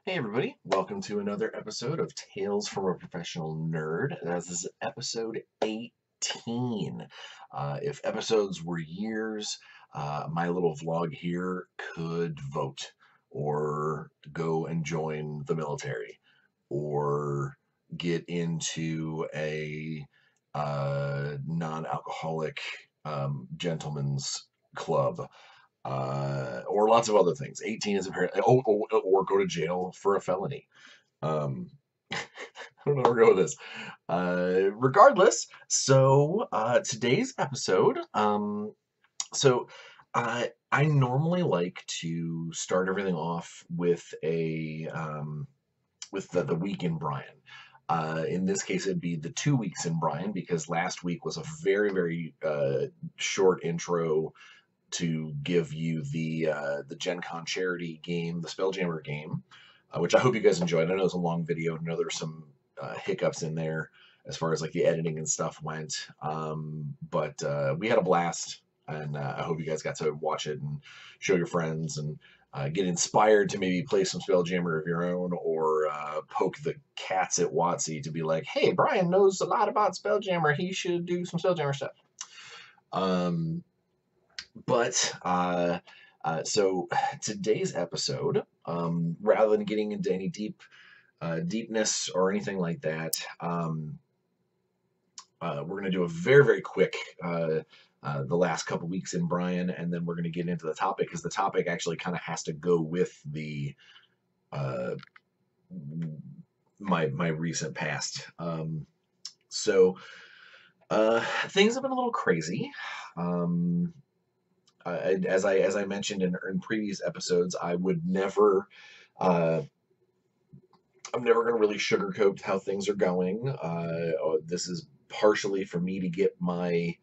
Hey everybody, welcome to another episode of Tales from a Professional Nerd. This is episode 18. If episodes were years, my little vlog here could vote or go and join the military or get into a non-alcoholic gentleman's club or lots of other things. 18 is apparently, or go to jail for a felony. Um, I don't know where to go with this. Regardless, today's episode, I normally like to start everything off with the week in Bryan. In this case, it'd be the 2 weeks in Bryan because last week was a very short intro to give you the Gen Con charity game, the Spelljammer game, which I hope you guys enjoyed. I know it's a long video. I know there's some hiccups in there as far as like the editing and stuff went, but we had a blast, and I hope you guys got to watch it and show your friends and get inspired to maybe play some Spelljammer of your own, or poke the cats at Watsy to be like, "Hey, Bryan knows a lot about Spelljammer. He should do some Spelljammer stuff." Um, but today's episode, rather than getting into any deepness or anything like that, we're going to do a very quick the last couple weeks in Bryan, and then we're going to get into the topic because the topic actually kind of has to go with the uh, my recent past. Things have been a little crazy. Um, as I mentioned in previous episodes, uh, I'm never going to really sugarcoat how things are going. This is partially for me to get my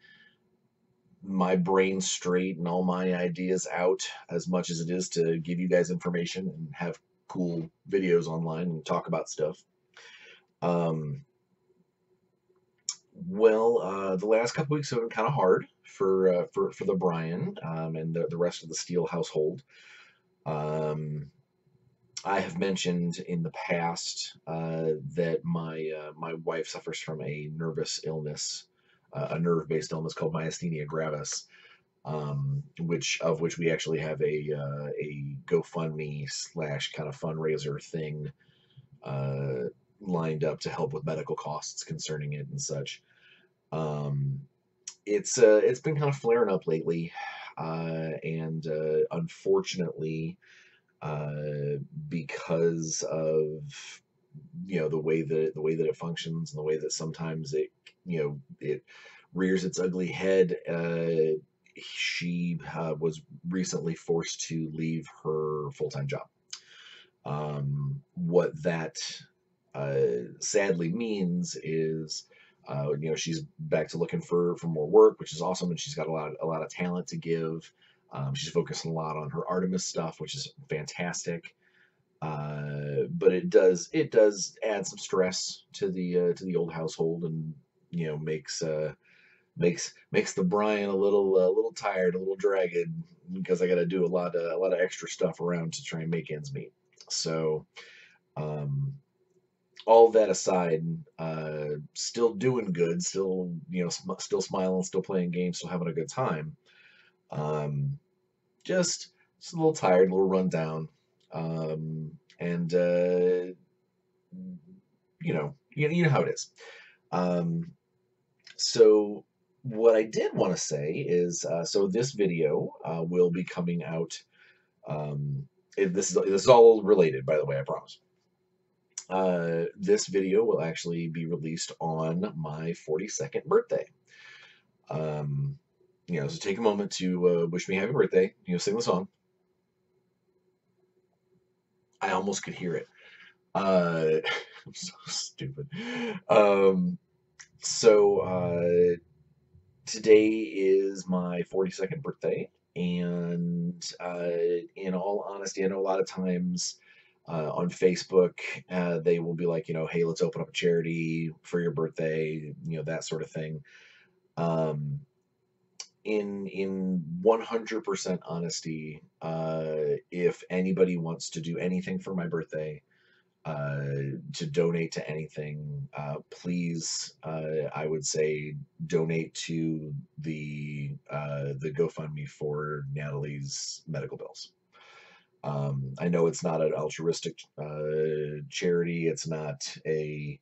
brain straight and all my ideas out, as much as it is to give you guys information and have cool videos online and talk about stuff. Um, the last couple weeks have been kind of hard for the Bryan and the rest of the Steel household. Um, I have mentioned in the past that my wife suffers from a nervous illness, a nerve-based illness called myasthenia gravis, which we actually have a GoFundMe / kind of fundraiser thing uh, lined up to help with medical costs concerning it and such. Um, it's been kind of flaring up lately, and unfortunately, uh, because of the way that it functions and the way that sometimes it rears its ugly head. She was recently forced to leave her full-time job. What that sadly means is, she's back to looking for more work, which is awesome, and she's got a lot of talent to give. She's focusing a lot on her Artemis stuff, which is fantastic. But it does add some stress to the old household, and makes the Bryan a little tired, a little dragged, because I got to do a lot of extra stuff around to try and make ends meet. So, um, all that aside, still doing good, still still smiling, still playing games, still having a good time. Um, just a little tired, a little run down, and you know how it is. Um, so what I did want to say is, so this video will be coming out. This is all related, by the way, I promise. This video will actually be released on my 42nd birthday. So take a moment to wish me happy birthday. Sing the song. I almost could hear it. I'm so stupid. Um, so today is my 42nd birthday, and in all honesty, I know a lot of times on Facebook they will be like, hey, let's open up a charity for your birthday, that sort of thing. Um, in 100% honesty, if anybody wants to do anything for my birthday, to donate to anything, please, I would say donate to the GoFundMe for Natalie's medical bills. I know it's not an altruistic charity. It's not a,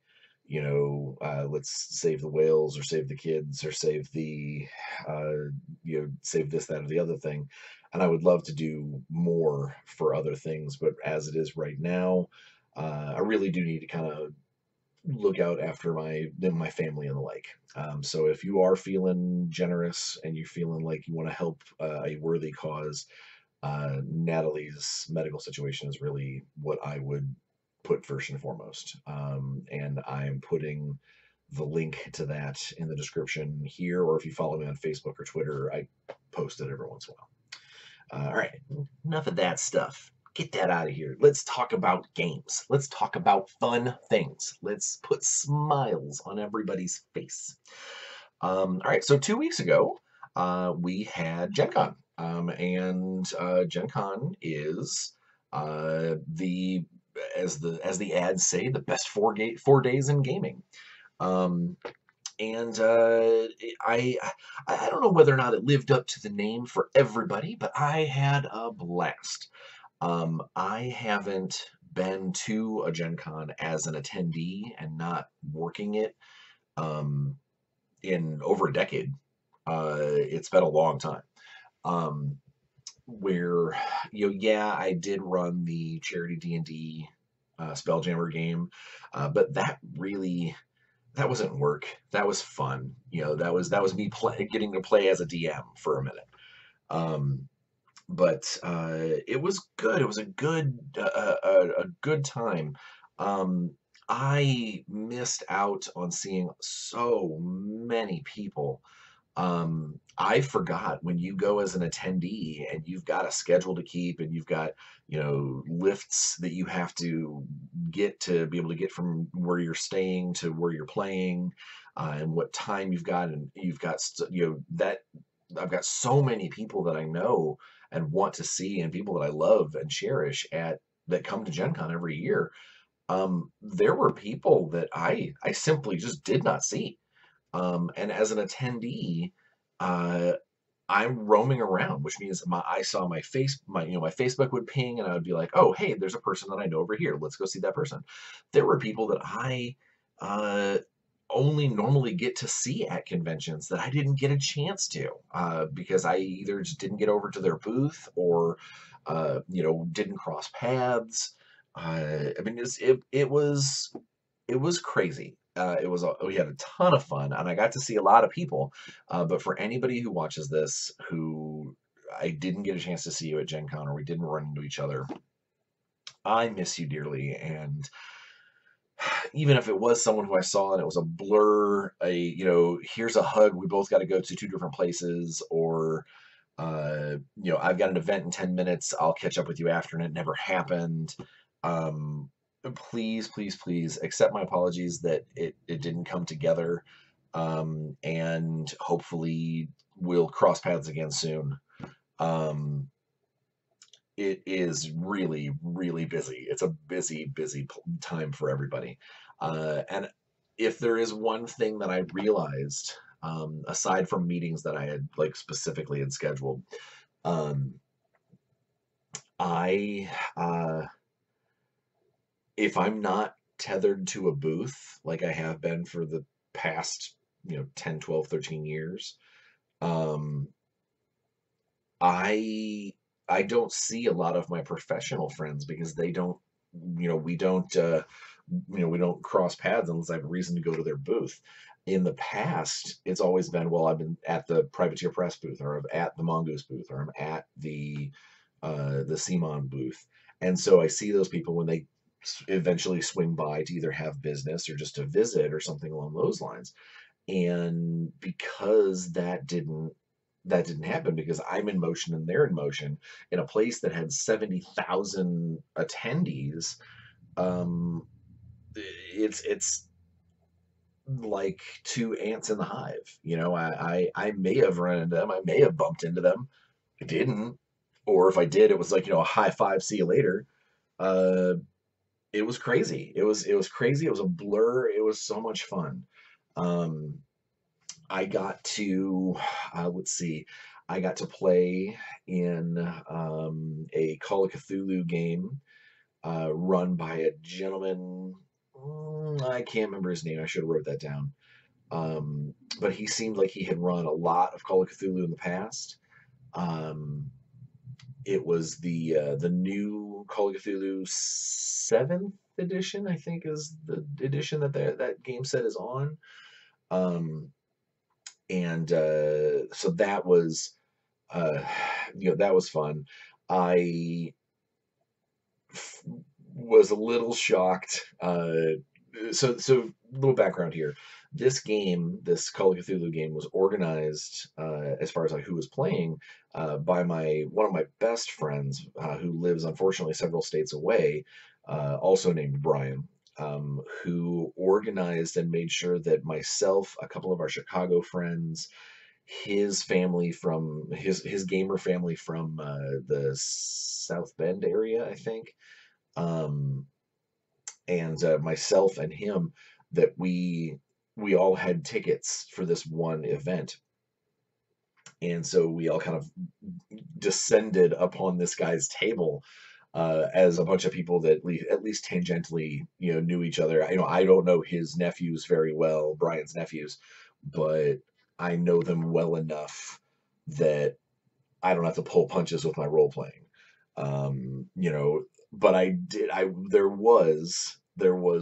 let's save the whales or save the kids or save save this, that, or the other thing. And I would love to do more for other things, but as it is right now, I really do need to kind of look out after my family and the like. So if you are feeling generous and you're feeling like you want to help a worthy cause, Natalie's medical situation is really what I would put first and foremost. And I'm putting the link to that in the description here, or if you follow me on Facebook or Twitter, I post it every once in a while. All right, enough of that stuff. Get that out of here. Let's talk about games. Let's talk about fun things. Let's put smiles on everybody's face. All right, so 2 weeks ago, we had Gen Con. And Gen Con is the as the ads say, the best 4 days in gaming. And I don't know whether or not it lived up to the name for everybody, but I had a blast. I haven't been to a Gen Con as an attendee and not working it in over a decade. It's been a long time. Where yeah, I did run the charity D&D Spelljammer game, but that wasn't work. That was fun. That was me getting to play as a DM for a minute. But it was good. It was a good time. I missed out on seeing so many people. I forgot when you go as an attendee and you've got a schedule to keep and you've got, lifts that you have to get to be able to get from where you're staying to where you're playing, and what time you've got. And you've got, that I've got so many people that I know and want to see and people that I love and cherish that come to Gen Con every year. There were people that I simply just did not see. And as an attendee, I'm roaming around, which means I saw my Facebook would ping, and I would be like, oh, hey, there's a person that I know over here. Let's go see that person. There were people that I only normally get to see at conventions that I didn't get a chance to because I either just didn't get over to their booth or didn't cross paths. I mean, it was crazy. We had a ton of fun, and I got to see a lot of people. But for anybody who watches this, who I didn't get a chance to see you at Gen Con or we didn't run into each other, I miss you dearly. And even if it was someone who I saw and it was a blur, here's a hug, we both got to go to two different places, or I've got an event in 10 minutes, I'll catch up with you after, and it never happened. Please, please, please accept my apologies that it didn't come together, and hopefully we'll cross paths again soon. It is really, really busy. It's a busy time for everybody. And if there is one thing that I realized, aside from meetings that I had specifically had scheduled, if I'm not tethered to a booth like I have been for the past 10, 12, 13 years, I don't see a lot of my professional friends because they don't, we don't cross paths unless I have a reason to go to their booth. In the past, it's always been, well, I've been at the Privateer Press booth, or I'm at the Mongoose booth, or I'm at the CMON booth. And so I see those people when they eventually swing by to either have business or just to visit or something along those lines. And because that didn't happen, because I'm in motion and they're in motion in a place that had 70,000 attendees, it's like two ants in the hive. I may have run into them, I may have bumped into them, I didn't, or if I did, it was like a high five, see you later. it was crazy. It was crazy. It was a blur. It was so much fun. Um, I got to let's see, I got to play in a Call of Cthulhu game run by a gentleman. I can't remember his name. I should have wrote that down. But he seemed like he had run a lot of Call of Cthulhu in the past. Um, it was the new Call of Cthulhu seventh edition, I think, is the edition that game set is on. Um, and so that was uh, that was fun. I was a little shocked. So little background here. This game, this Call of Cthulhu game, was organized as far as like who was playing by my one of my best friends who lives unfortunately several states away, also named Bryan. Who organized and made sure that myself, a couple of our Chicago friends, his family from his gamer family from the South Bend area, I think, um, and myself and him, that we all had tickets for this one event, and so we all kind of descended upon this guy's table as a bunch of people that at least tangentially, knew each other. I don't know his nephews very well, Brian's nephews, but I know them well enough that I don't have to pull punches with my role playing. But I did. I there was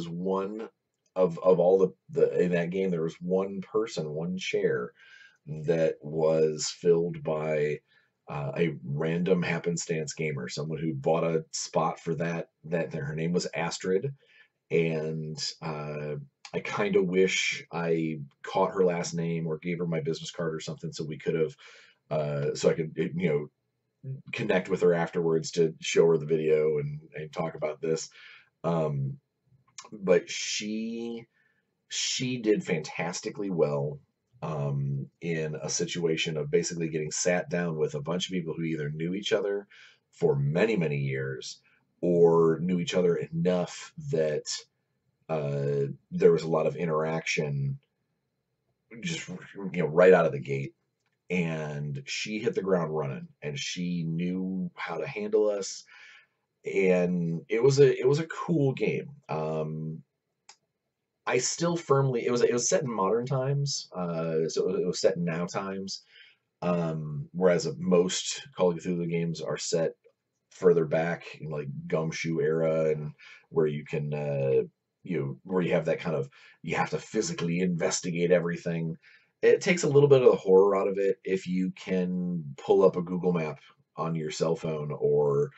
one of all the in that game. There was one person, one chair that was filled by a random happenstance gamer, someone who bought a spot for that her name was Astrid, and I kind of wish I caught her last name or gave her my business card or something so we could have so I could connect with her afterwards to show her the video and talk about this. Um, but she did fantastically well in a situation of basically getting sat down with a bunch of people who either knew each other for many, many years or knew each other enough that there was a lot of interaction just right out of the gate. And she hit the ground running and she knew how to handle us, and it was a cool game. I still firmly it was set in modern times, so it was set in now times, whereas most Call of Cthulhu games are set further back in like Gumshoe era, and where you can where you have that kind of, you have to physically investigate everything. It takes a little bit of the horror out of it if you can pull up a Google map on your cell phone, or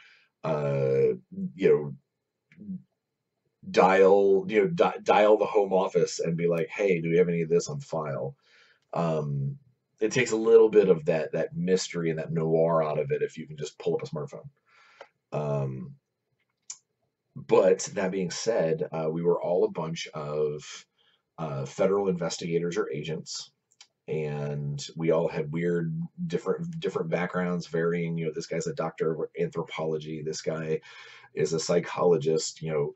uh you know dial the home office and be like, hey, do we have any of this on file? um it takes a little bit of that mystery and that noir out of it if you can just pull up a smartphone. um but that being said, we were all a bunch of federal investigators or agents, and we all had weird different backgrounds, varying. This guy's a doctor of anthropology, this guy is a psychologist. When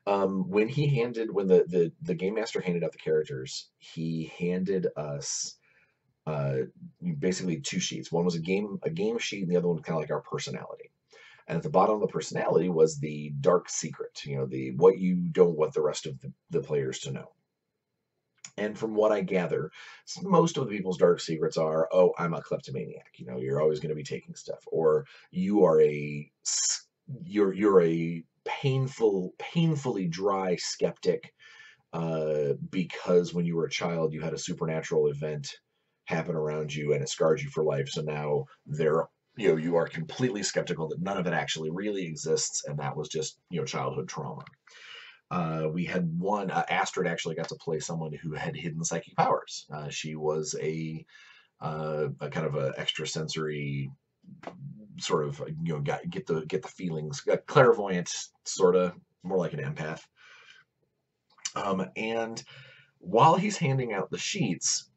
the game master handed out the characters, he handed us uh basically two sheets. One was a game sheet, and the other one kind of like our personality. And at the bottom of the personality was the dark secret, the what you don't want the rest of the players to know. And from what I gather, most of the people's dark secrets are, oh, I'm a kleptomaniac. You're always going to be taking stuff, or you are you're a painfully dry skeptic, because when you were a child, you had a supernatural event happen around you and it scarred you for life. So now you are completely skeptical that none of it actually really exists, and that was just childhood trauma. We had one, Astrid actually got to play someone who had hidden psychic powers. She was a kind of a extrasensory sort of, get the feelings, clairvoyant, sort of more like an empath. And while he's handing out the sheets,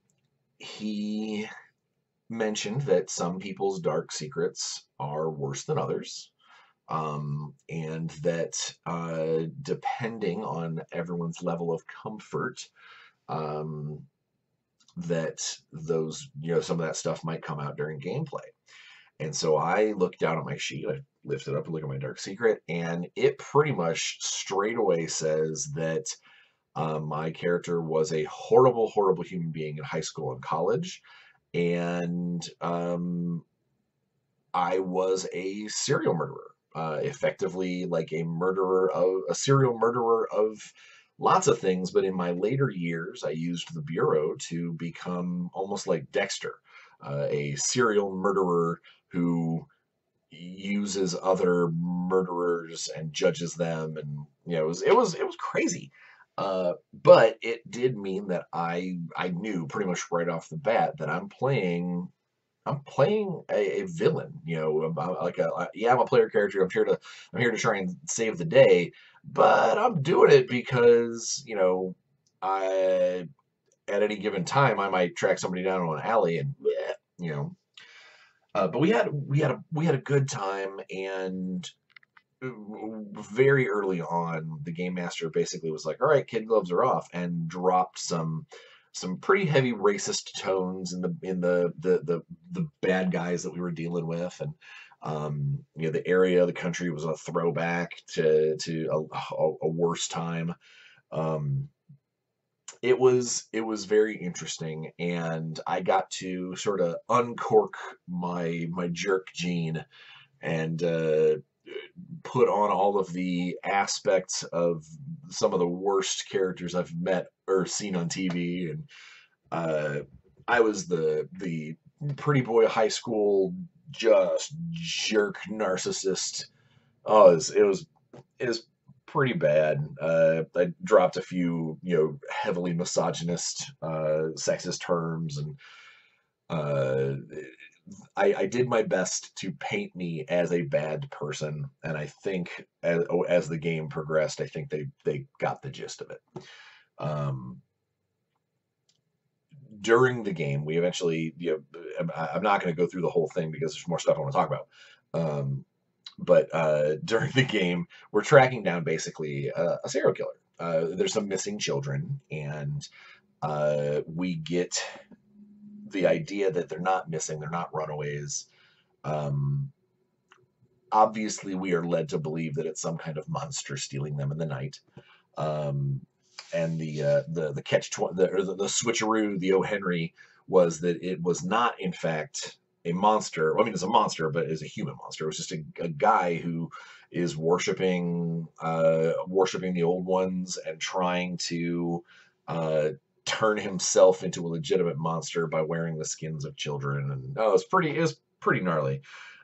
he mentioned that some people's dark secrets are worse than others. and that depending on everyone's level of comfort, um, that those, some of that stuff might come out during gameplay. And so I looked down at my sheet, I lift it up and look at my dark secret, and it pretty much straight away says that my character was a horrible, horrible human being in high school and college, and I was a serial murderer, effectively like a serial murderer of lots of things. But in my later years, I used the Bureau to become almost like Dexter, a serial murderer who uses other murderers and judges them, and it was crazy. But it did mean that I knew pretty much right off the bat that I'm playing a villain. I'm a player character. I'm here to try and save the day, but I'm doing it because I at any given time I might track somebody down on an alley and you know. But we had a good time, and very early on, the game master basically was like, "All right, kid gloves are off," and dropped some pretty heavy racist tones in the bad guys that we were dealing with, and the area of the country was a throwback to a worse time. Um, it was very interesting, and I got to sort of uncork my jerk gene and put on all of the aspects of some of the worst characters I've met or seen on TV. And uh, I was the pretty boy high school just jerk narcissist. Oh, it was pretty bad. I dropped a few, heavily misogynist, sexist terms, and uh, I did my best to paint me as a bad person, and I think as the game progressed, I think they got the gist of it. Um, During the game, we eventually, I'm not going to go through the whole thing because there's more stuff I want to talk about. But during the game, we're tracking down basically a serial killer. There's some missing children, and we get the idea that they're not missing, they're not runaways. Um, Obviously, we are led to believe that it's some kind of monster stealing them in the night. Um, and the catch the switcheroo, the O. Henry, was that it was not in fact a monster. Well, I mean, it's a monster, but it's a human monster. It was just a guy who is worshiping the old ones and trying to uh, turn himself into a legitimate monster by wearing the skins of children. And it was pretty gnarly.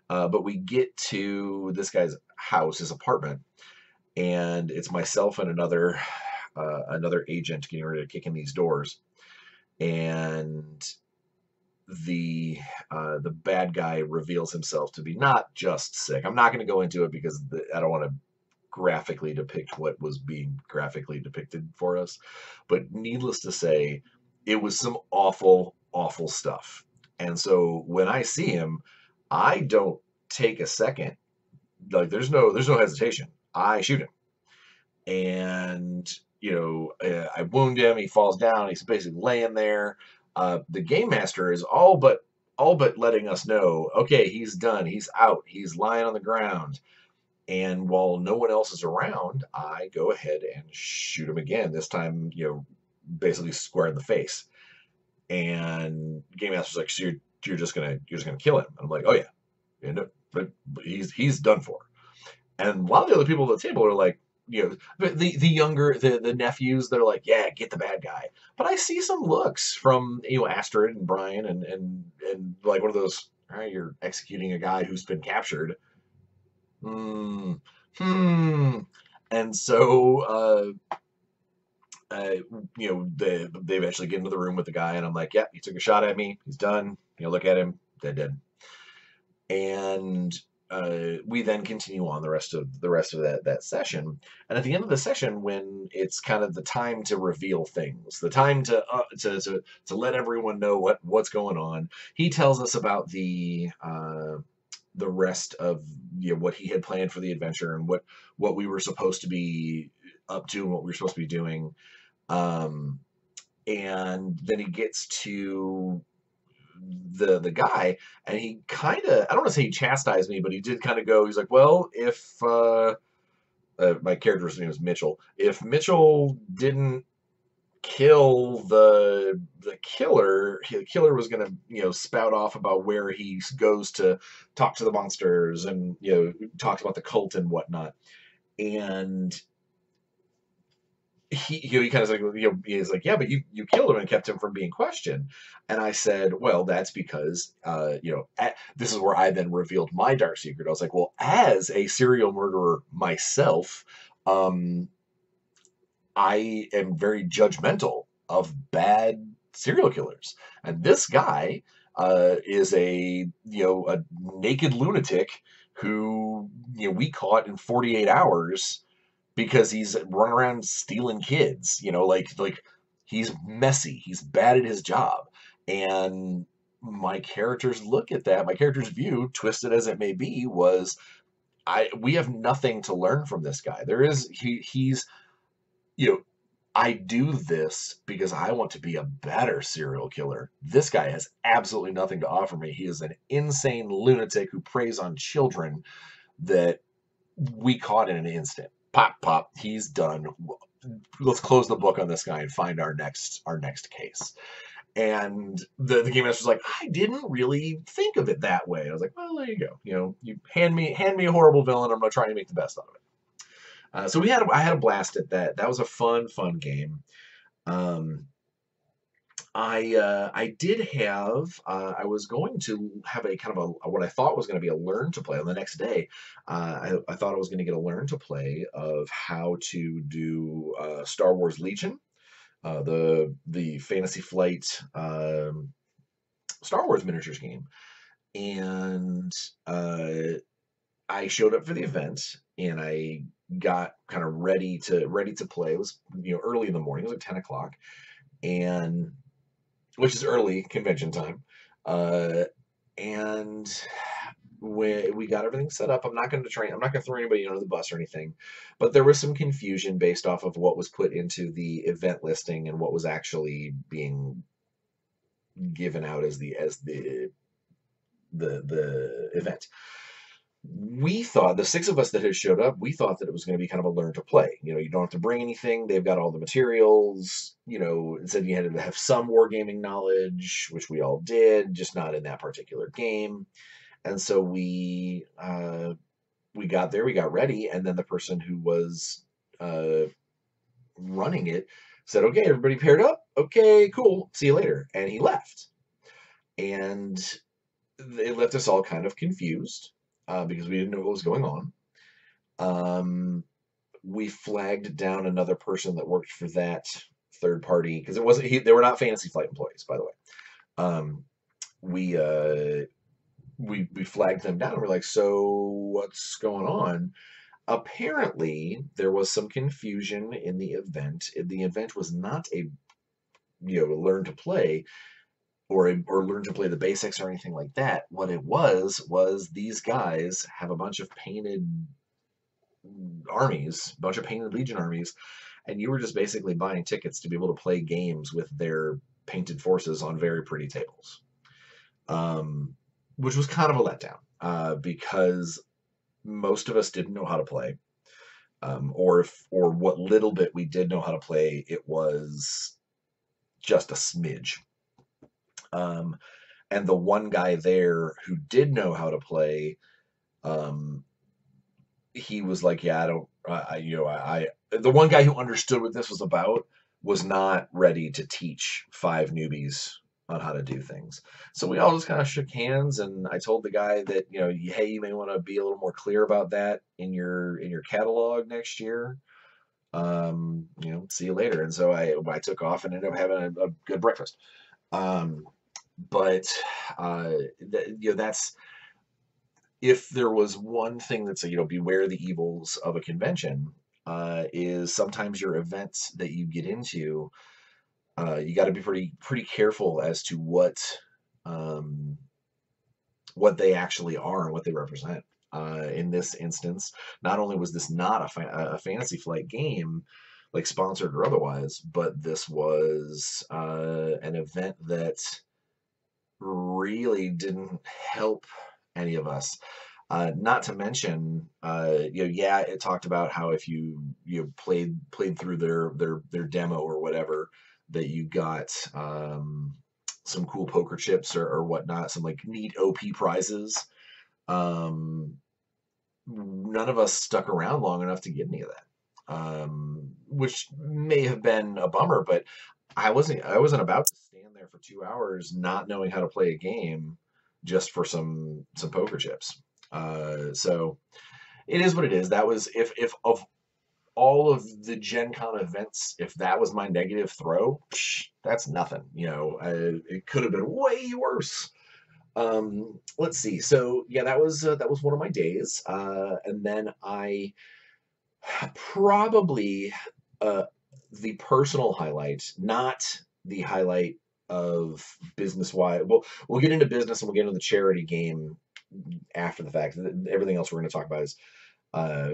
But we get to this guy's house, his apartment, and it's myself and another agent getting ready to kick in these doors, and the bad guy reveals himself to be not just sick. I'm not going to go into it because I don't want to graphically depict what was being graphically depicted for us, but needless to say, it was some awful, awful stuff. And so when I see him, I don't take a second. Like there's no hesitation. I shoot him, and I wound him. He falls down. He's basically laying there. The game master is all but letting us know, okay, he's done. He's out. He's lying on the ground. And while no one else is around, I go ahead and shoot him again. This time, basically square in the face. And game master's like, so you're just gonna kill him? And I'm like, oh yeah, but he's done for. And a lot of the other people at the table are like, the younger the nephews, they're like, yeah, get the bad guy. But I see some looks from Astrid and Bryan and like one of those, all right, you're executing a guy who's been captured. Hmm. Hmm. And so they eventually get into the room with the guy, and I'm like, yeah, he took a shot at me. He's done. Look at him, dead. And we then continue on the rest of that session. And at the end of the session, when it's kind of the time to reveal things, the time to let everyone know what's going on, he tells us about the the rest of what he had planned for the adventure and what we were supposed to be up to and what we were supposed to be doing. And then he gets to the guy, and he kind of, I don't want to say he chastised me, but he did kind of go, he's like, well, if my character's name was Mitchell, if Mitchell didn't kill the killer, the killer was going to spout off about where he goes to talk to the monsters and talks about the cult and whatnot. And he kind of like, he's like, yeah, but you killed him and kept him from being questioned. And I said, well, that's because this is where I then revealed my dark secret. I was like, well, as a serial murderer myself, I am very judgmental of bad serial killers, and this guy is a naked lunatic who we caught in 48 hours because he's running around stealing kids. Like he's messy, he's bad at his job, and my character's look at that, my character's view, twisted as it may be, was we have nothing to learn from this guy. He's I do this because I want to be a better serial killer. This guy has absolutely nothing to offer me. He is an insane lunatic who preys on children that we caught in an instant. Pop, pop, he's done. Let's close the book on this guy and find our next case. And the game master's like, I didn't really think of it that way. I was like, well, there you go. You hand me a horrible villain. I'm gonna try and make the best out of it. So I had a blast at that. That was a fun game. I did have, I was going to have a kind of what I thought was going to be a learn to play on the next day. I thought I was going to get a learn to play of how to do Star Wars Legion, the Fantasy Flight Star Wars miniatures game. And I showed up for the event, and I got kind of ready to play. It was early in the morning. It was like 10 o'clock, and which is early convention time. And we got everything set up. I'm not going to throw anybody under the bus or anything, but there was some confusion based off of what was put into the event listing and what was actually being given out as the event. We thought, the six of us that had showed up, we thought that it was going to be kind of a learn to play. You don't have to bring anything. They've got all the materials. It said you had to have some wargaming knowledge, which we all did, just not in that particular game. And so we got there, we got ready, and then the person who was running it said, okay, everybody paired up. Okay, cool. See you later. And he left. And it left us all kind of confused. Because we didn't know what was going on. We flagged down another person that worked for that third party, because they were not Fantasy Flight employees, by the way. We flagged them down. We're like, so what's going on? Apparently, there was some confusion in the event. The event was not a learn to play, or learn to play the basics or anything like that. What it was these guys have a bunch of painted armies, a bunch of painted Legion armies, and you were just basically buying tickets to be able to play games with their painted forces on very pretty tables, which was kind of a letdown, because most of us didn't know how to play, or what little bit we did know how to play, it was just a smidge. And the one guy there who did know how to play, he was like, yeah, the one guy who understood what this was about was not ready to teach 5 newbies on how to do things. So we all just kind of shook hands, and I told the guy that, hey, you may want to be a little more clear about that in your catalog next year. See you later. And so I took off and ended up having a good breakfast. But that's, if there was one thing that's beware the evils of a convention, is sometimes your events that you get into, you got to be pretty careful as to what what they actually are and what they represent. In this instance, not only was this not a Fantasy Flight game, like sponsored or otherwise, but this was an event that really didn't help any of us. Not to mention, yeah, it talked about how if you played through their demo or whatever, that you got some cool poker chips or whatnot, some like neat OP prizes. Um, None of us stuck around long enough to get any of that, which may have been a bummer. But I wasn't about to stand there for 2 hours not knowing how to play a game just for some poker chips. So it is what it is. That was if of all of the Gen Con events, if that was my negative throw, that's nothing. It could have been way worse. Let's see. So yeah, that was one of my days, and then I probably the personal highlight, not the highlight of business wise. We'll get into business and we'll get into the charity game after the fact. Everything else we're going to talk about is uh,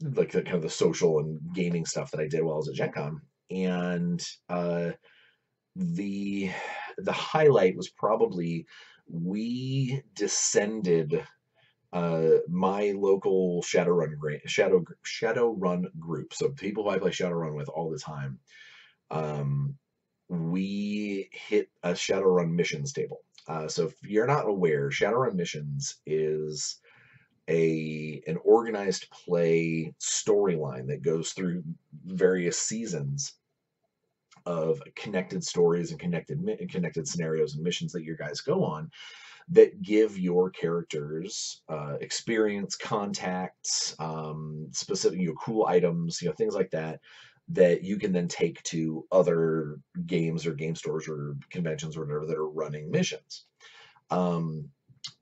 like the kind of the social and gaming stuff that I did while I was at Gen Con. And the the highlight was probably we descended my local Shadowrun group. So people who I play Shadowrun with all the time. Um, we hit a Shadowrun missions table. So if you're not aware, Shadowrun missions is an organized play storyline that goes through various seasons of connected stories and connected scenarios and missions that your guys go on that give your characters experience, contacts, specific, cool items, things like that, that you can then take to other games or game stores or conventions or whatever that are running missions.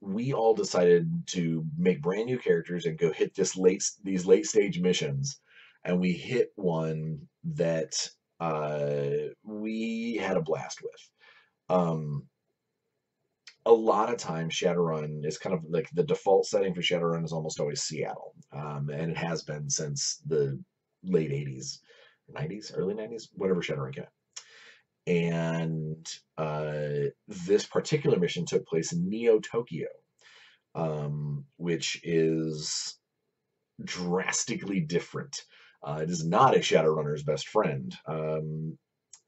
We all decided to make brand new characters and go hit these late stage missions, and we hit one that we had a blast with. A lot of times Shadowrun is kind of like the default setting for Shadowrun is almost always Seattle, and it has been since the late 80s, 90s, early 90s, whatever Shadowrun came out. And this particular mission took place in Neo Tokyo, which is drastically different. It is not a Shadowrunner's best friend.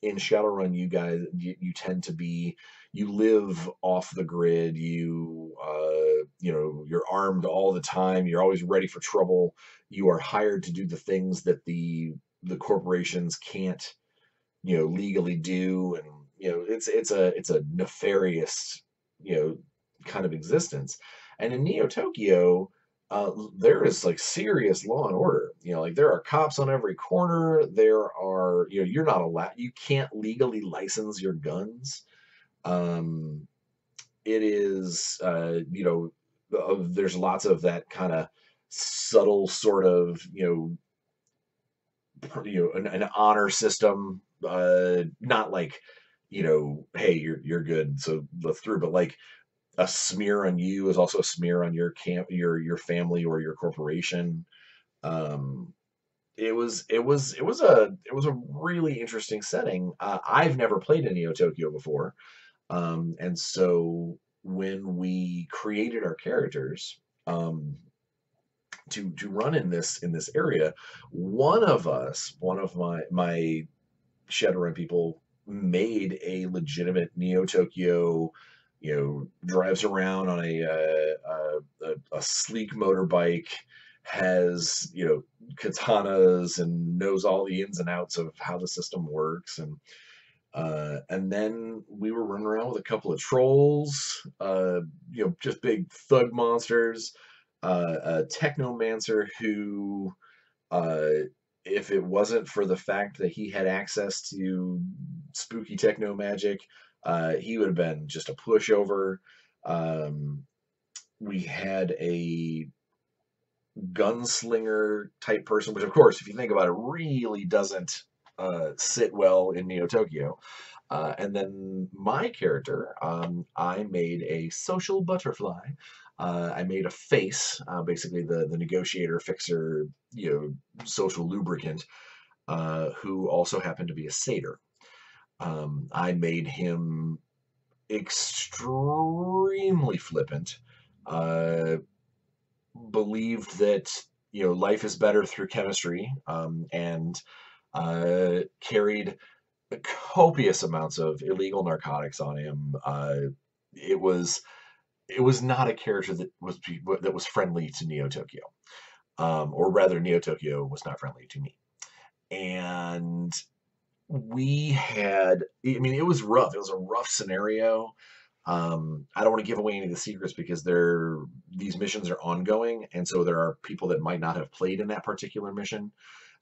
In Shadowrun, you tend to be, you live off the grid. You're armed all the time. You're always ready for trouble. You are hired to do the things that the corporations can't legally do, and it's a nefarious kind of existence. And in Neo Tokyo, there is like serious law and order. Like there are cops on every corner. There are, you're not allowed, you can't legally license your guns. It is, there's lots of that kind of subtle sort of, an honor system. Not like, hey, you're good, so let's through, but like a smear on you is also a smear on your family or your corporation. Um, it was a really interesting setting. I've never played in Neo Tokyo before, and so when we created our characters to run in this area, one of my Shadowrun people made a legitimate Neo Tokyo, drives around on a sleek motorbike, has, katanas, and knows all the ins and outs of how the system works. And then we were running around with a couple of trolls, just big thug monsters, a technomancer who, uh, if it wasn't for the fact that he had access to spooky techno magic, he would have been just a pushover. Um, we had a gunslinger type person, which, of course, if you think about it, really doesn't sit well in Neo Tokyo. And then my character, I made a social butterfly. I made a face, basically the negotiator, fixer, social lubricant, who also happened to be a satyr. I made him extremely flippant, uh, believed that life is better through chemistry, and carried copious amounts of illegal narcotics on him. It was it was not a character that was friendly to Neo Tokyo, or rather, Neo Tokyo was not friendly to me. And we had, I mean, it was rough. It was a rough scenario. I don't want to give away any of the secrets because these missions are ongoing, and so there are people that might not have played in that particular mission.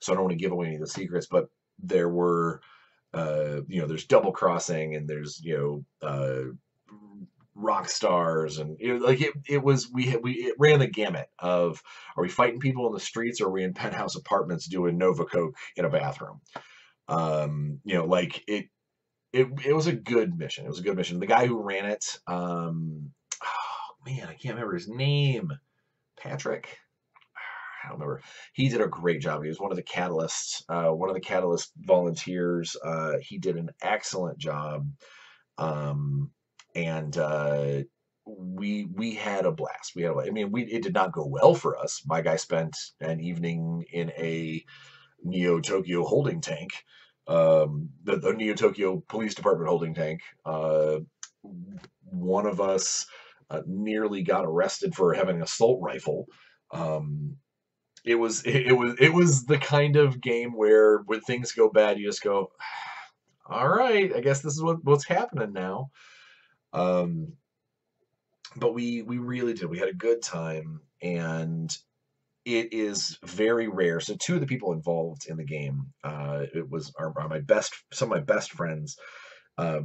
So I don't want to give away any of the secrets, but there were, there's double crossing, and there's rock stars, and like it was it ran the gamut of, are we fighting people in the streets, or are we in penthouse apartments doing Nova Coke in a bathroom? Like it was a good mission. It was a good mission. The guy who ran it, oh man, I can't remember his name. Patrick? I don't remember. He did a great job. He was one of the catalyst volunteers. He did an excellent job. And we had a blast. I mean, it did not go well for us. My guy spent an evening in a Neo Tokyo holding tank, the Neo Tokyo Police Department holding tank. One of us nearly got arrested for having an assault rifle. It was the kind of game where when things go bad, you just go, all right, I guess this is what's happening now. But we really did. We had a good time, and it is very rare. So two of the people involved in the game, it was are some of my best friends, uh,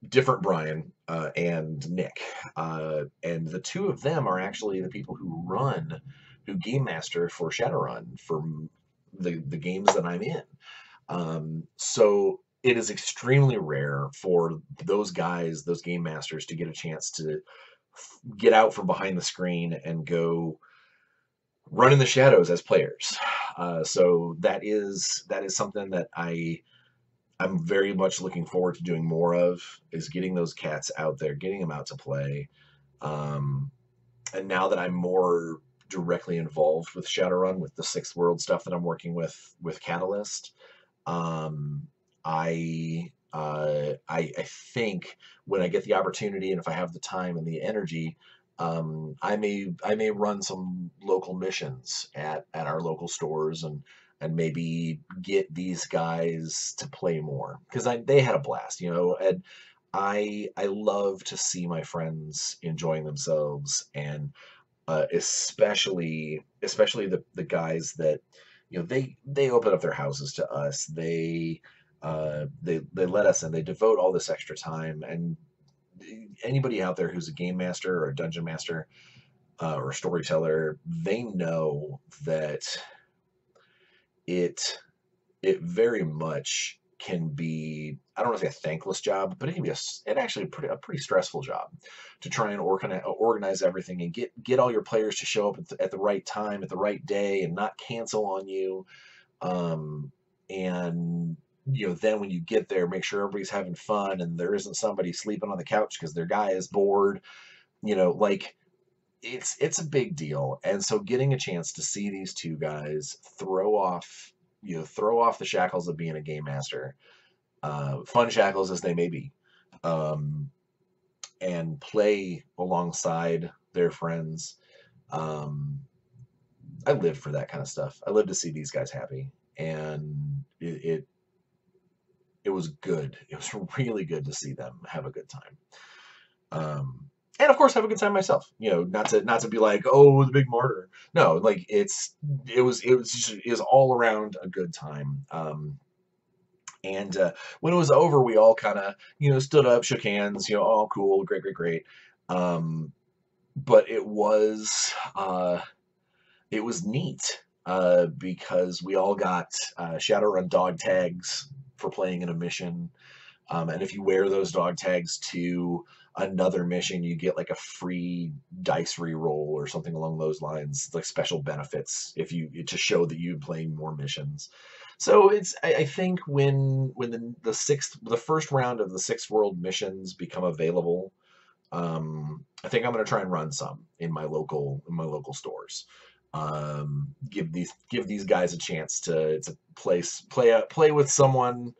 different Bryan and Nick, and the two of them are actually the people who game master for Shadowrun for the games that I'm in. So it is extremely rare for those guys, those game masters, to get a chance to get out from behind the screen and go run in the shadows as players. So that is something that I'm very much looking forward to doing more of, is getting those cats out there, getting them out to play. And now that I'm more directly involved with Shadowrun, with the Sixth World stuff that I'm working with Catalyst, I think when I get the opportunity, and if I have the time and the energy, I may run some local missions at our local stores, and maybe get these guys to play more, because they had a blast, and I love to see my friends enjoying themselves, and especially the guys that they open up their houses to us. They let us in. They devote all this extra time, and anybody out there who's a game master or a dungeon master, or a storyteller, they know that it very much can be, I don't want to say a thankless job, but it can be actually a pretty stressful job to try and organize everything, and get all your players to show up at the right time, at the right day, and not cancel on you. And then when you get there, make sure everybody's having fun, and there isn't somebody sleeping on the couch because their guy is bored. Like, it's a big deal. And so getting a chance to see these two guys throw off the shackles of being a game master, fun shackles as they may be, and play alongside their friends. I live for that kind of stuff. I live to see these guys happy, and it was good. It was really good to see them have a good time. And of course have a good time myself. Not to be like, oh, the big martyr. No, like it was all around a good time. And when it was over, we all kind of stood up, shook hands. Oh, cool, great, great, great. But it was neat. because we all got Shadowrun Dog Tags for playing in a mission. And if you wear those dog tags to another mission, you get like a free dice reroll or something along those lines, like special benefits if you to show that you're playing more missions. So it's I think when the first round of the sixth world missions become available, I think I'm going to try and run some in my local stores. Give these guys a chance to play with someone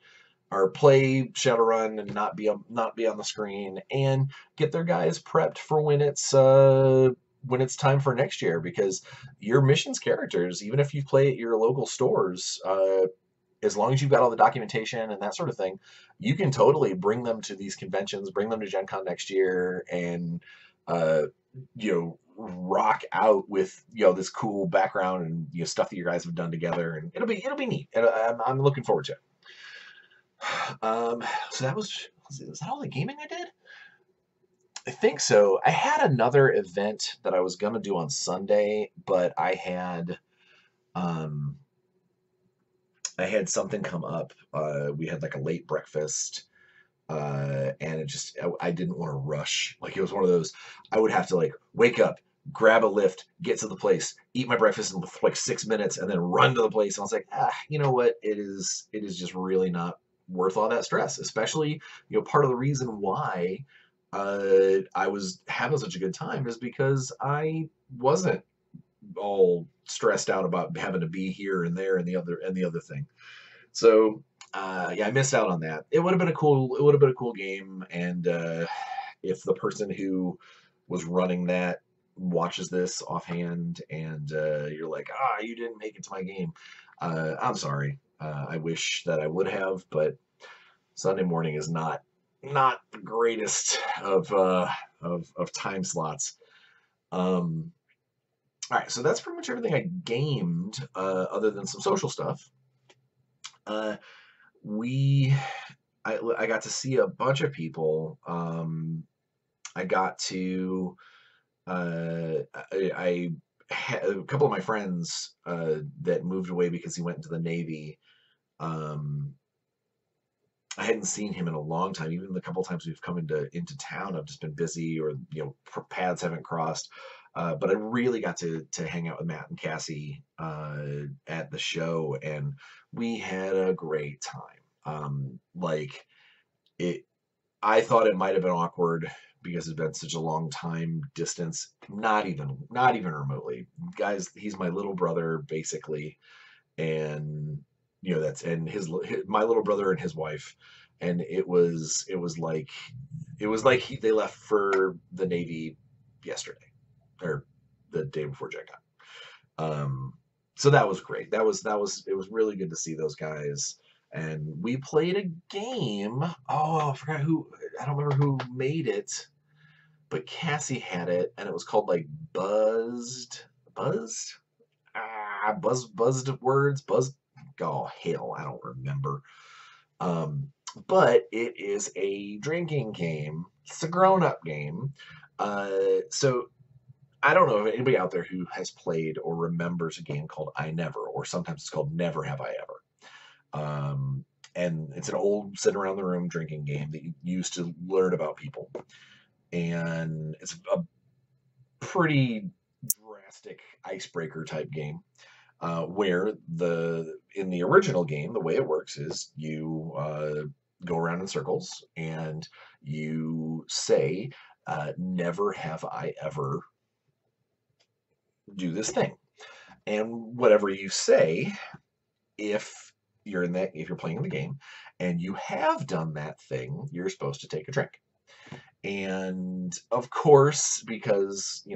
or play Shadowrun and not be on the screen, and get their guys prepped for when it's time for next year, because your missions characters, even if you play at your local stores, as long as you've got all the documentation and that sort of thing, you can totally bring them to these conventions, bring them to Gen Con next year, and uh, rock out with this cool background and stuff that you guys have done together, and it'll be neat. And I'm looking forward to it. So was that all the gaming I did? I think so. I had another event that I was gonna do on Sunday, but I had something come up. We had like a late breakfast, and I didn't want to rush. Like, it was one of those, I would have to like wake up, grab a lift, get to the place, eat my breakfast in like 6 minutes, and then run to the place. And I was like, you know what? It is just really not worth all that stress. Especially, part of the reason why I was having such a good time is because I wasn't all stressed out about having to be here and there and the other thing. So yeah, I missed out on that. It would have been a cool game, and if the person who was running that watches this offhand and you're like, you didn't make it to my game, I'm sorry. I wish that I would have, but Sunday morning is not the greatest of time slots. All right, so that's pretty much everything I gamed, other than some social stuff. I got to see a bunch of people. I got to I had a couple of my friends that moved away because he went into the Navy. I hadn't seen him in a long time. Even the couple of times we've come into town, I've just been busy, or paths haven't crossed. But I really got to hang out with Matt and Cassie at the show, and we had a great time. I thought it might have been awkward because it's been such a long time distance. Not even remotely. Guys, he's my little brother basically, and my little brother and his wife, and it was like they left for the Navy yesterday or the day before Gen Con. So that was great. It was really good to see those guys. And we played a game. Oh, I don't remember who made it, but Cassie had it, and it was called like Buzzed Words. Oh hell, I don't remember. But it is a drinking game. It's a grown-up game. So I don't know if anybody out there who has played or remembers a game called I Never, or sometimes it's called Never Have I Ever. And it's an old sit around the room drinking game that you used to learn about people. And it's a pretty drastic icebreaker type game, where in the original game, the way it works is you go around in circles and you say, never have I ever do this thing. And whatever you say, if you're playing the game and you have done that thing, you're supposed to take a drink. And of course, because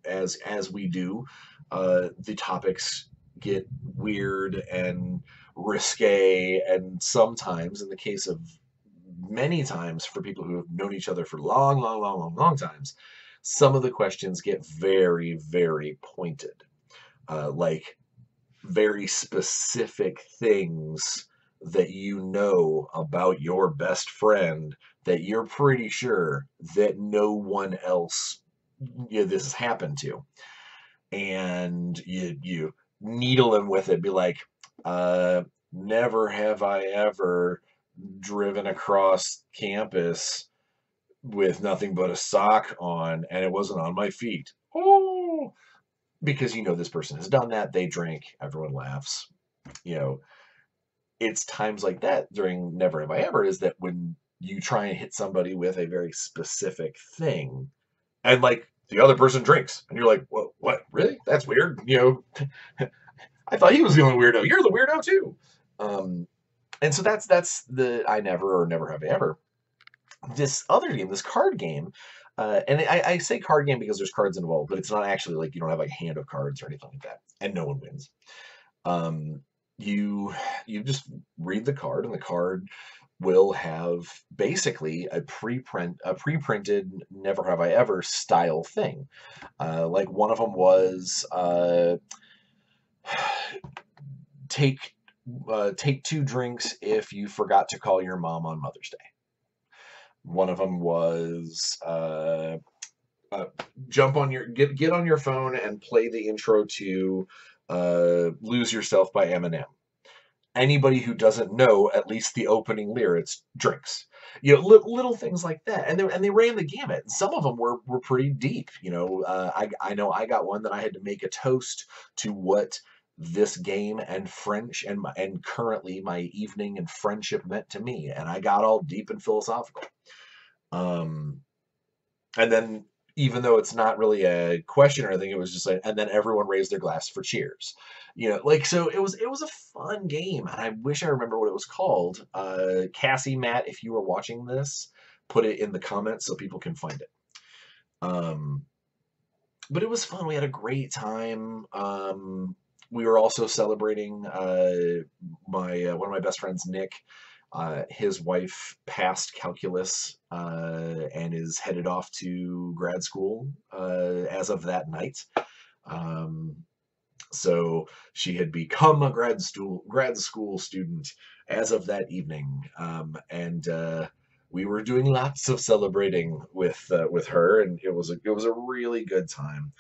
as we do, the topics get weird and risque, and sometimes, in the case of many times for people who have known each other for long times, some of the questions get very, very pointed, like very specific things that about your best friend that you're pretty sure that no one else this has happened to. and you needle him with it. Be like, never have I ever driven across campus with nothing but a sock on, and it wasn't on my feet. Oh, because this person has done that. They drink. Everyone laughs. You know, it's times like that during Never Have I Ever is that when you try and hit somebody with a very specific thing, and like the other person drinks, and you're like, what? Really? That's weird. I thought he was the only weirdo. You're the weirdo too. Um, and so that's the I Never or Never Have I Ever. This other game, this card game, and I say card game because there's cards involved, but it's not actually like you don't have like a hand of cards or anything like that, and no one wins. Um, you you just read the card, and the card will have basically a pre-printed Never Have I Ever style thing. Like one of them was take take 2 drinks if you forgot to call your mom on Mother's Day. One of them was jump on your get on your phone and play the intro to "Lose Yourself" by Eminem. Anybody who doesn't know at least the opening lyrics drinks. Little things like that, and they ran the gamut. Some of them were pretty deep. I know I got one that I had to make a toast to what this game and French and currently my evening and friendship meant to me, and I got all deep and philosophical. Um, and then even though it's not really a question or anything, it was just like, and then everyone raised their glass for cheers. So it was a fun game, and I wish I remember what it was called. Cassie, Matt, if you were watching this, put it in the comments so people can find it. Um, but it was fun. We had a great time. We were also celebrating my one of my best friends, Nick. His wife passed calculus and is headed off to grad school as of that night. Um, so she had become a grad school student as of that evening, and we were doing lots of celebrating with her, and it was a really good time.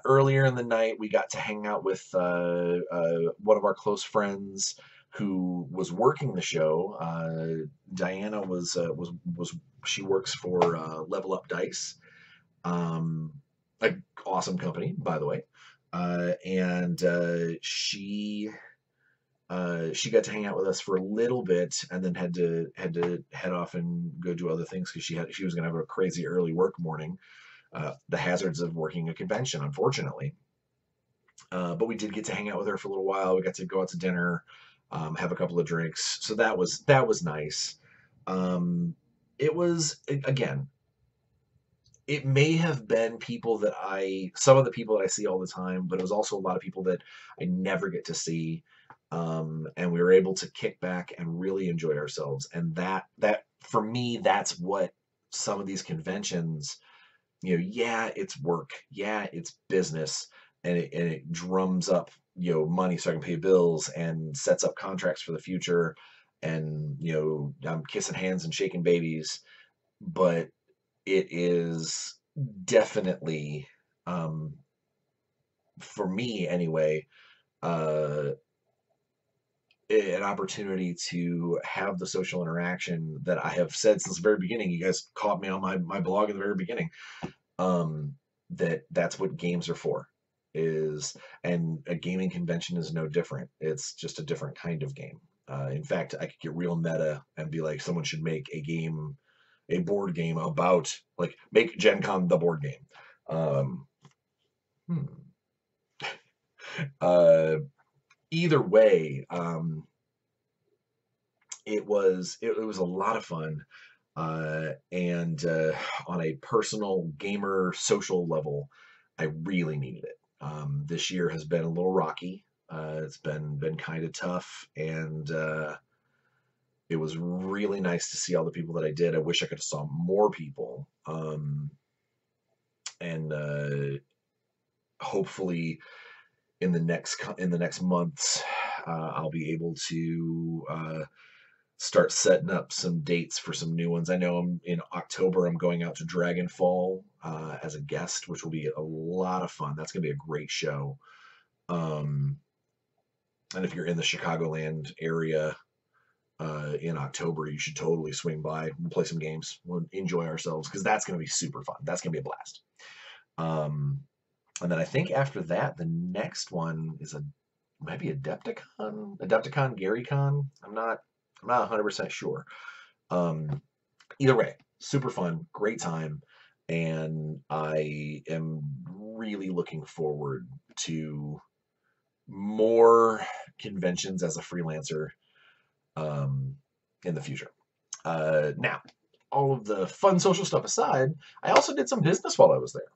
Earlier in the night, we got to hang out with one of our close friends who was working the show. Diana was she works for Level Up Dice, um, an awesome company, by the way. And she got to hang out with us for a little bit, and then had to head off and go do other things because she was going to have a crazy early work morning. The hazards of working a convention, unfortunately. But we did get to hang out with her for a little while. We got to go out to dinner, have a couple of drinks. So that was nice. It was again. It may have been some of the people that I see all the time, but it was also a lot of people that I never get to see. And we were able to kick back and really enjoy ourselves. And that for me, that's what some of these conventions, yeah, it's work, yeah, it's business, and it drums up money so I can pay bills and sets up contracts for the future, and I'm kissing hands and shaking babies, but it is definitely, for me anyway, uh, an opportunity to have the social interaction that I have said since the very beginning. You guys caught me on my blog at the very beginning. That's what games are for. And a gaming convention is no different. It's just a different kind of game. In fact, I could get real meta and be like, someone should make a board game about, like, make Gen Con the board game. Um, hmm. uh, Either way, it was a lot of fun, and on a personal gamer social level, I really needed it. This year has been a little rocky. It's been kind of tough, and it was really nice to see all the people that I did. I wish I could have saw more people, and hopefully in the next months, I'll be able to start setting up some dates for some new ones. I know in October I'm going out to Dragonfall as a guest, which will be a lot of fun. That's going to be a great show. Um, and if you're in the Chicagoland area in October, you should totally swing by and play some games. We'll enjoy ourselves because that's going to be super fun. That's going to be a blast. Um, and then I think after that, the next one is might be Adepticon, GaryCon. I'm not 100% sure. Either way, super fun, great time, and I am really looking forward to more conventions as a freelancer in the future. Now, all of the fun social stuff aside, I also did some business while I was there.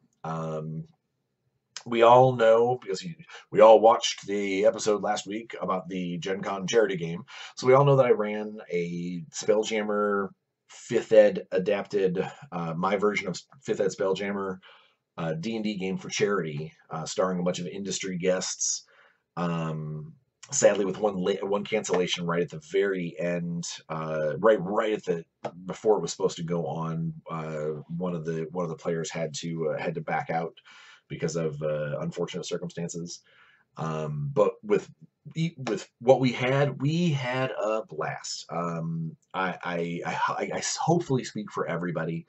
We all know, because we all watched the episode last week about the Gen Con charity game, so we all know that I ran a Spelljammer 5th Ed adapted, my version of 5th Ed Spelljammer D&D game for charity, starring a bunch of industry guests. Sadly, with one cancellation right at the very end, right at the before it was supposed to go on, one of the players had to back out because of unfortunate circumstances. But with what we had a blast. I hopefully speak for everybody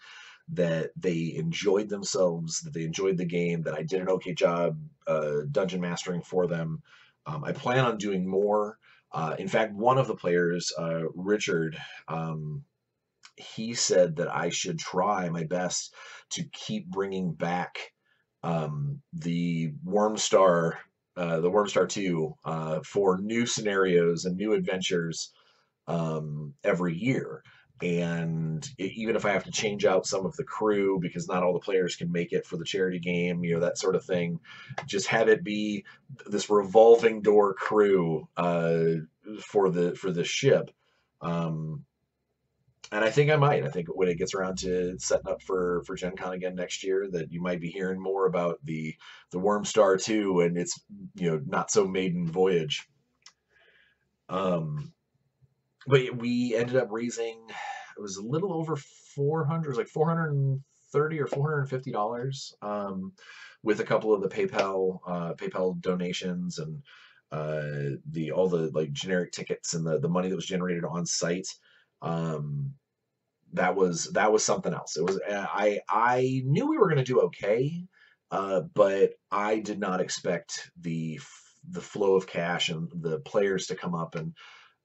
that they enjoyed themselves, that they enjoyed the game, that I did an okay job dungeon mastering for them. I plan on doing more. In fact, one of the players, Richard, he said that I should try my best to keep bringing back the Wormstar 2 for new scenarios and new adventures every year. And even if I have to change out some of the crew because not all the players can make it for the charity game, that sort of thing, just have it be this revolving door crew for the ship. And I think I might. I think when it gets around to setting up for Gen Con again next year, that you might be hearing more about the Wormstar 2 and its not so maiden voyage. But we ended up raising, it was a little over 400, it was like $430 or $450, with a couple of the PayPal donations and all the like generic tickets and the money that was generated on site. That was something else. It was I knew we were going to do okay, but I did not expect the flow of cash and the players to come up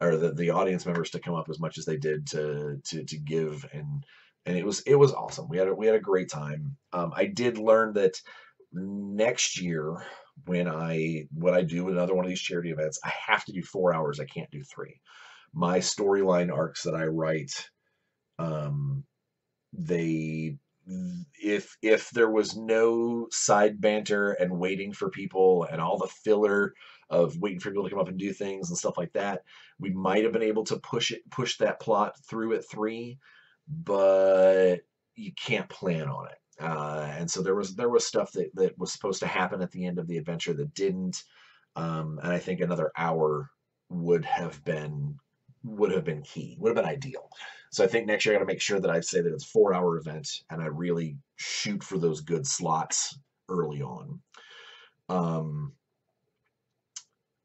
or the audience members to come up as much as they did to give, and it was awesome. We had a great time. I did learn that next year when I do another one of these charity events, I have to do 4 hours. I can't do 3. My storyline arcs that I write, they if there was no side banter and waiting for people and all the filler of waiting for people to come up and do things and stuff like that, we might have been able to push that plot through at 3, but you can't plan on it. And so there was stuff that was supposed to happen at the end of the adventure that didn't. And I think another hour would have been key, would have been ideal. So I think next year I got to make sure that I say that it's a 4-hour event and I really shoot for those good slots early on.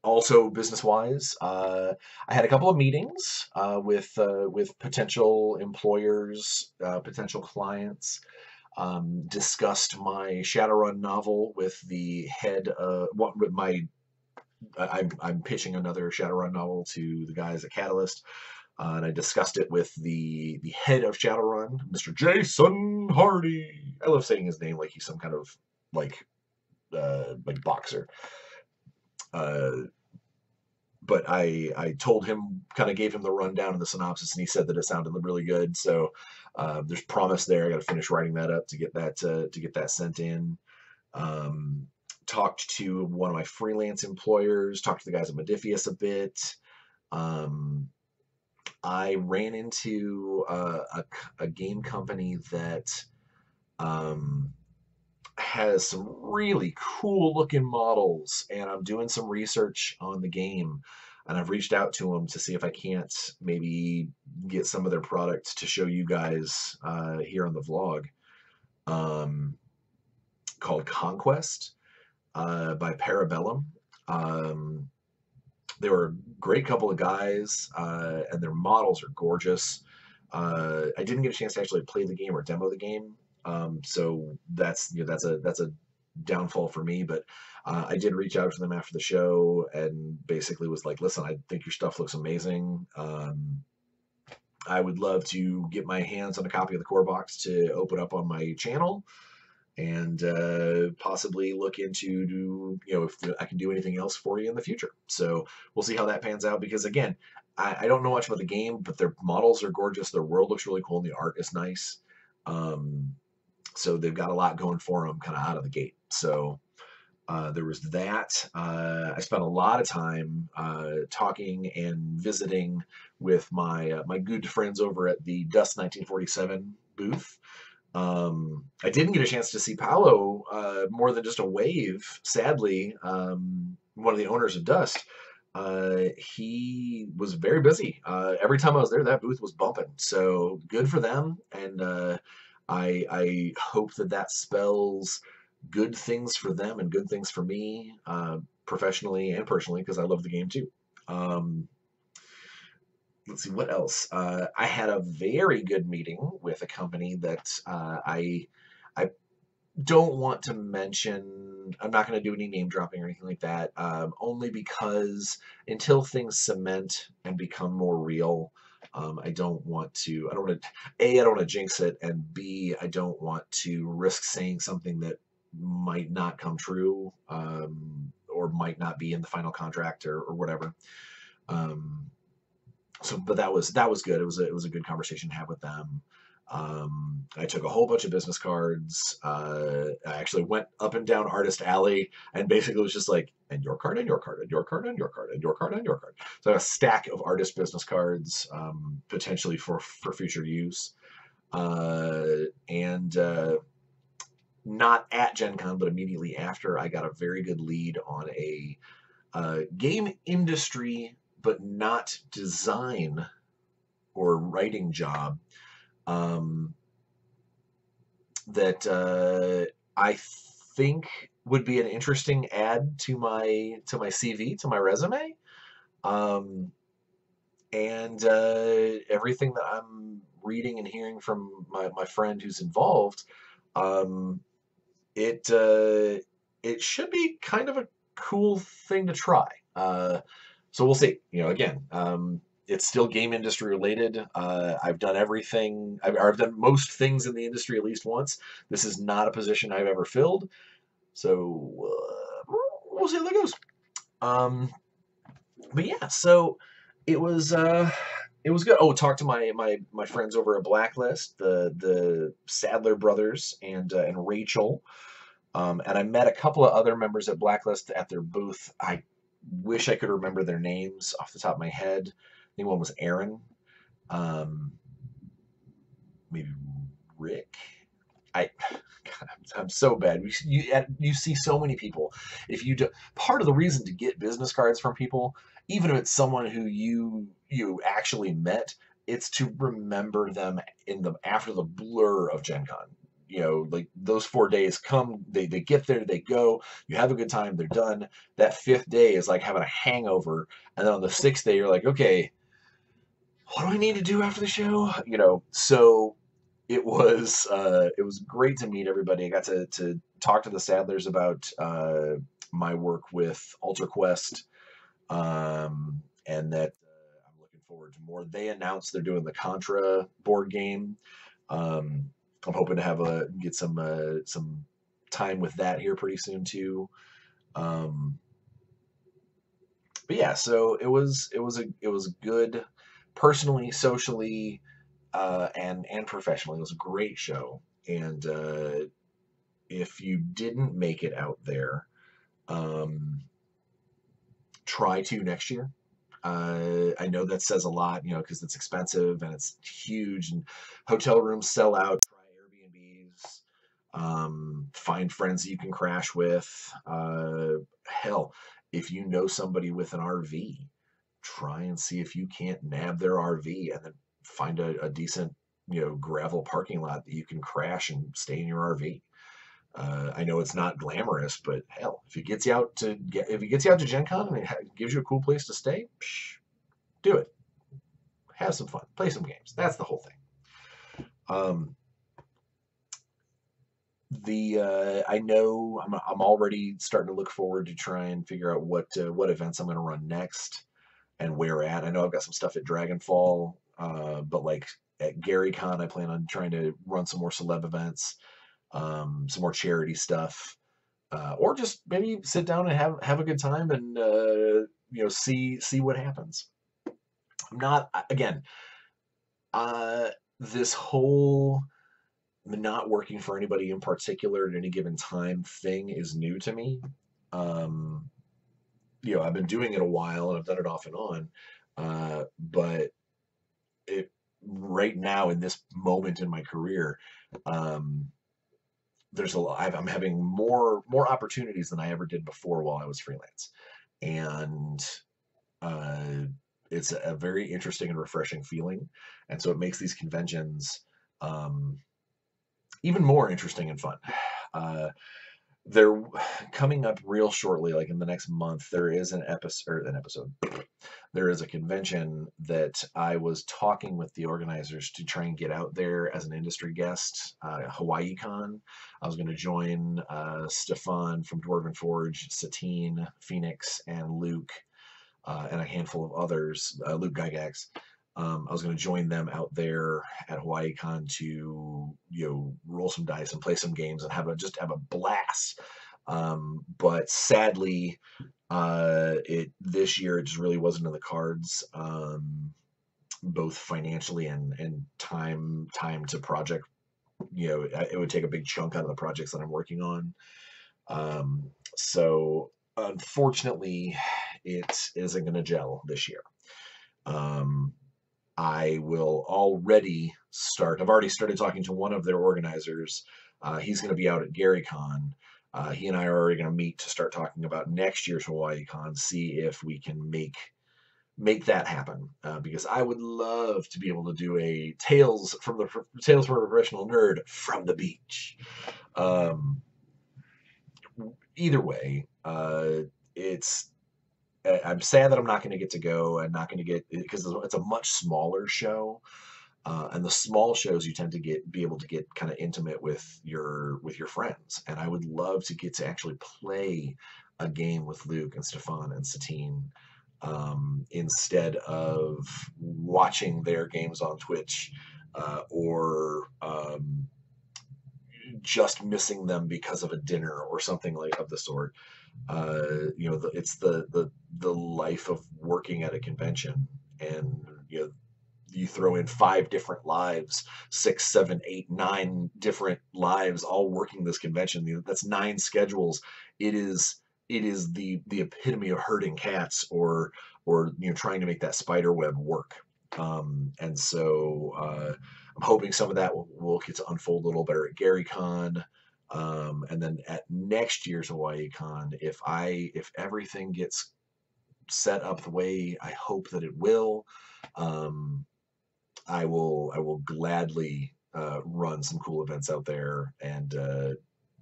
Also, business-wise, I had a couple of meetings with potential employers, potential clients. Discussed my Shadowrun novel with the head. I'm pitching another Shadowrun novel to the guys at Catalyst, and I discussed it with the head of Shadowrun, Mr. Jason Hardy. I love saying his name like he's some kind of like boxer. But I told him, kind of gave him the rundown and the synopsis, and he said that it sounded really good. So there's promise there. I got to finish writing that up to get that sent in. Talked to one of my freelance employers. Talked to the guys at Modifius a bit. I ran into a game company that has some really cool looking models, and I'm doing some research on the game. and I've reached out to them to see if I can't maybe get some of their products to show you guys here on the vlog. Um, Called Conquest by Parabellum. Um, they were a great couple of guys, and their models are gorgeous. I didn't get a chance to actually play the game or demo the game, so that's a downfall for me. But I did reach out to them after the show and basically was like, "Listen, I think your stuff looks amazing. I would love to get my hands on a copy of the core box to open up on my channel." And possibly look into, if I can do anything else for you in the future. So we'll see how that pans out, because again, I don't know much about the game, but their models are gorgeous. Their world looks really cool, and the art is nice. So they've got a lot going for them kind of out of the gate. So there was that. I spent a lot of time talking and visiting with my good friends over at the Dust 1947 booth. I didn't get a chance to see Paolo more than just a wave. Sadly, one of the owners of Dust, he was very busy. Every time I was there, that booth was bumping. So good for them, and I hope that spells good things for them and good things for me, professionally and personally, because I love the game too. Let's see what else. I had a very good meeting with a company that I don't want to mention. I'm not going to do any name dropping or anything like that. Only because until things cement and become more real, I don't want to. I don't want to. A, I don't want to jinx it, and B, I don't want to risk saying something that might not come true, or might not be in the final contract or whatever. But that was good. It was a good conversation to have with them. I took a whole bunch of business cards. I actually went up and down Artist Alley and basically was just like, and your card, and your card, and your card, and your card, and your card, and your card. So I have a stack of artist business cards, potentially for future use. And not at Gen Con, but immediately after, I got a very good lead on a game industry, but not design or writing job, that I think would be an interesting add to my CV, to my resume, and everything that I'm reading and hearing from my friend who's involved, it should be kind of a cool thing to try. So we'll see. Again, it's still game industry related. I've done everything. I've done most things in the industry at least once. This is not a position I've ever filled. So we'll see how that goes. But yeah, so it was good. Oh, talk to my friends over at Blacklist, the Sadler brothers and Rachel. And I met a couple of other members at Blacklist at their booth. I wish I could remember their names off the top of my head. I think one was Aaron, maybe Rick. God, I'm so bad. You see so many people. If you do, part of the reason to get business cards from people, even if it's someone who you actually met, it's to remember them after the blur of Gen Con. Like those 4 days come, they get there, they go, you have a good time, they're done. That 5th day is like having a hangover, and then on the 6th day, you're like, okay, what do I need to do after the show? So it was great to meet everybody. I got to talk to the Sadlers about my work with UltraQuest, and that I'm looking forward to more. They announced they're doing the Contra board game. I'm hoping to get some time with that here pretty soon too. But yeah, so it was good, personally, socially, and professionally. It was a great show, and if you didn't make it out there, try to next year. I know that says a lot, because it's expensive and it's huge, and hotel rooms sell out. Try Airbnbs. Find friends that you can crash with. Hell, if you know somebody with an RV, try and see if you can't nab their RV and then find a decent, gravel parking lot that you can crash and stay in your RV. I know it's not glamorous, but hell, if it gets you out to Gen Con and it gives you a cool place to stay, do it. Have some fun. Play some games. That's the whole thing. I know I'm already starting to look forward to try and figure out what events I'm going to run next and where at. I know I've got some stuff at Dragonfall, but like at GaryCon, I plan on trying to run some more celeb events, some more charity stuff, or just maybe sit down and have a good time and see what happens. I'm not again. This whole not working for anybody in particular at any given time thing is new to me. I've been doing it a while and I've done it off and on, but right now in this moment in my career, there's a lot. I'm having more opportunities than I ever did before while I was freelance, and it's a very interesting and refreshing feeling, and so it makes these conventions even more interesting and fun. They're coming up real shortly, like in the next month. There is an episode. There is a convention that I was talking with the organizers to try and get out there as an industry guest. HawaiiCon. I was going to join Stefan from Dwarven Forge, Satine, Phoenix, and Luke, and a handful of others. Luke Gygax. I was going to join them out there at HawaiiCon to roll some dice and play some games and have a blast. But sadly, this year it just really wasn't in the cards, both financially and time to project. It would take a big chunk out of the projects that I'm working on. So unfortunately, it isn't going to gel this year. I will already start. I've already started talking to one of their organizers. He's going to be out at GaryCon. He and I are already going to meet to start talking about next year's HawaiiCon, see if we can make that happen. Because I would love to be able to do a Tales from a Professional Nerd from the beach. Either way, I'm sad that I'm not going to get to go and not going to get, because it's a much smaller show, and the small shows you tend to be able to get kind of intimate with your friends, and I would love to get to actually play a game with Luke and Stefan and Satine, instead of watching their games on Twitch, or just missing them because of a dinner or something like of the sort. It's the life of working at a convention, and you throw in 5 different lives, 6, 7, 8, 9 different lives, all working this convention. That's 9 schedules. It is the epitome of herding cats, or trying to make that spider web work. And so I'm hoping some of that will get to unfold a little better at GaryCon. And then at next year's HawaiiCon, if everything gets set up the way I hope that it will, I will gladly run some cool events out there, and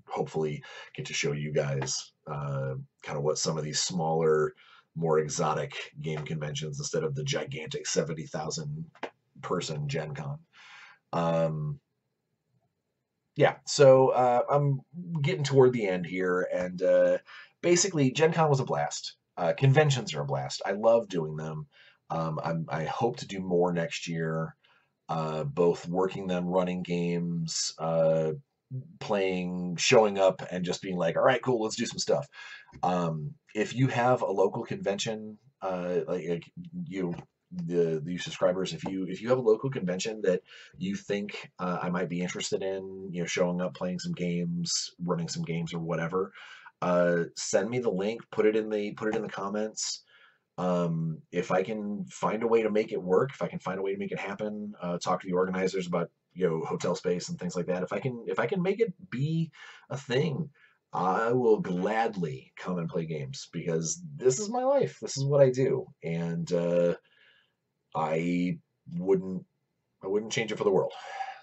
hopefully get to show you guys kind of what some of these smaller, more exotic game conventions, instead of the gigantic 70,000 person Gen Con. Yeah, so I'm getting toward the end here, and basically Gen Con was a blast. Conventions are a blast. I love doing them. I hope to do more next year, both working them, running games, playing, showing up, and just being like, all right, cool, let's do some stuff. If you have a local convention, like the subscribers, if you have a local convention that you think I might be interested in, showing up, playing some games, running some games, or whatever, send me the link, put it in the comments. If I can find a way to make it work, if I can find a way to make it happen, talk to the organizers about hotel space and things like that. If I can make it be a thing, I will gladly come and play games because this is my life. This is what I do, and I wouldn't I wouldn't change it for the world.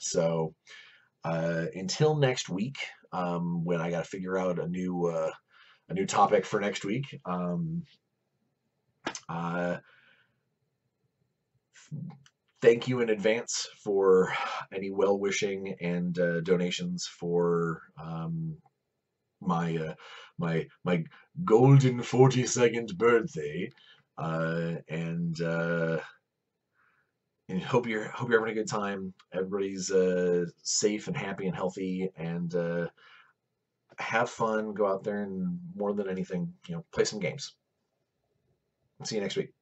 So until next week, when I got to figure out a new topic for next week. Uh, Thank you in advance for any well wishing and donations for my my golden 42nd birthday, and hope you're having a good time. Everybody's safe and happy and healthy, and have fun. Go out there and more than anything, play some games. See you next week.